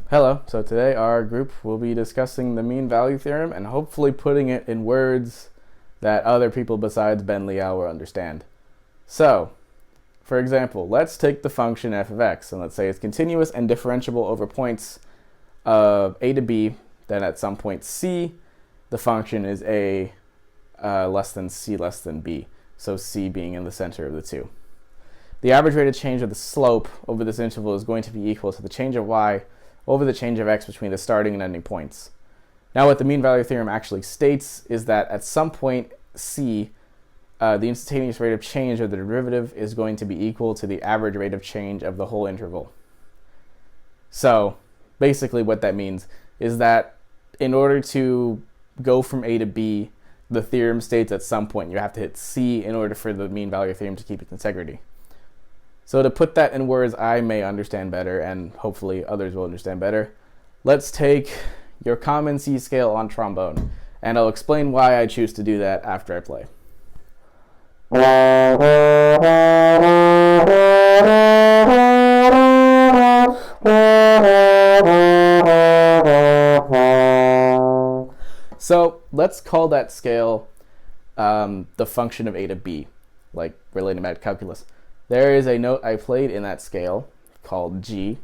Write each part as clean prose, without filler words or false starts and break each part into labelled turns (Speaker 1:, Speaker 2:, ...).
Speaker 1: Hello, so today our group will be discussing the mean value theorem and hopefully putting it in words that other people besides Ben Liao will understand. So, for example, let's take the function f of x, and let's say it's continuous and differentiable over points of a to b, then at some point c, the function is a less than c less than b, so c being in the center of the two. The average rate of change of the slope over this interval is going to be equal to the change of y over the change of x between the starting and ending points. Now what the mean value theorem actually states is that at some point c, the instantaneous rate of change of the derivative is going to be equal to the average rate of change of the whole interval. So basically what that means is that in order to go from a to b, the theorem states at some point you have to hit c in order for the mean value theorem to keep its integrity. So to put that in words I may understand better, and hopefully others will understand better, let's take your common C scale on trombone, and I'll explain why I choose to do that after I play. So let's call that scale the function of a to b, like relating back to calculus. There is a note I played in that scale called G.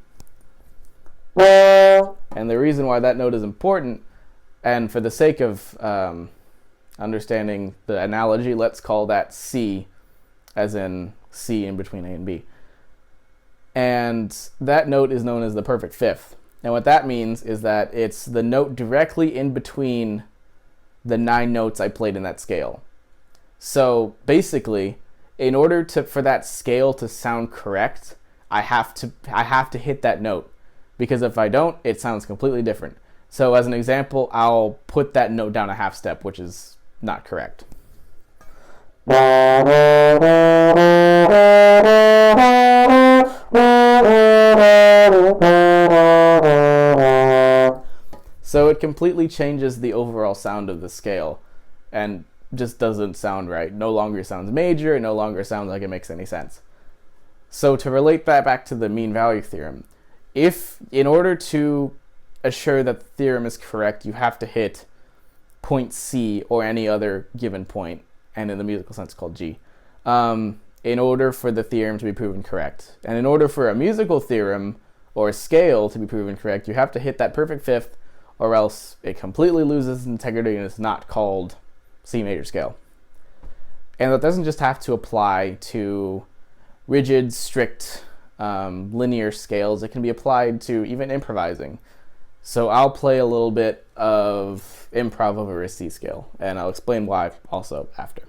Speaker 1: And the reason why that note is important, and for the sake of understanding the analogy, let's call that C, as in C in between A and B. And that note is known as the perfect fifth. And what that means is that it's the note directly in between the 9 notes I played in that scale. So basically, in order for that scale to sound correct, I have to hit that note, because if I don't, it sounds completely different. So as an example, I'll put that note down a half step, which is not correct. So it completely changes the overall sound of the scale and just doesn't sound right. No longer sounds major, it no longer sounds like it makes any sense. So to relate that back to the mean value theorem, if in order to assure that the theorem is correct, you have to hit point C or any other given point, and in the musical sense called G, in order for the theorem to be proven correct. And in order for a musical theorem or a scale to be proven correct, you have to hit that perfect fifth, or else it completely loses integrity and it's not called C major scale. And that doesn't just have to apply to rigid, strict, linear scales. It can be applied to even improvising. So I'll play a little bit of improv over a C scale, and I'll explain why also after.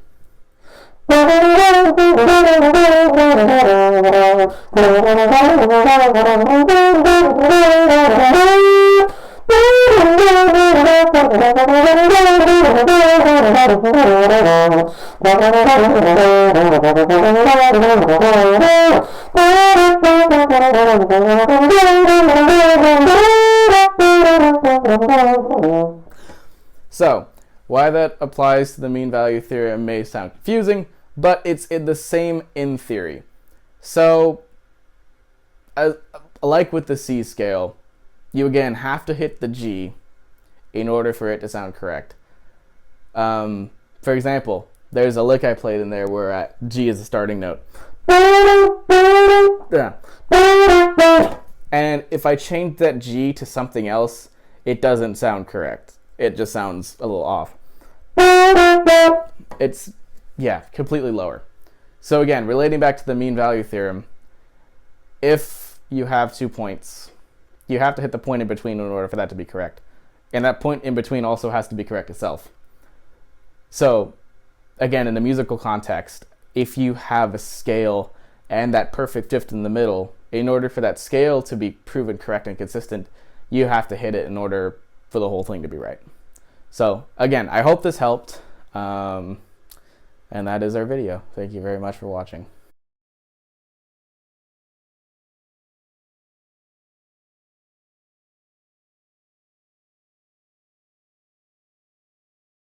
Speaker 1: So, why that applies to the mean value theorem may sound confusing, but it's the same in theory. So, like with the C scale, you again have to hit the G in order for it to sound correct. For example, there's a lick I played in there where G is the starting note. And if I change that G to something else, it doesn't sound correct. It just sounds a little off. It's, completely lower. So again, relating back to the mean value theorem, if you have 2 points, you have to hit the point in between in order for that to be correct. And that point in between also has to be correct itself. So again, in the musical context, if you have a scale and that perfect fifth in the middle, in order for that scale to be proven correct and consistent, you have to hit it in order for the whole thing to be right. So again, I hope this helped, and that is our video. Thank you very much for watching.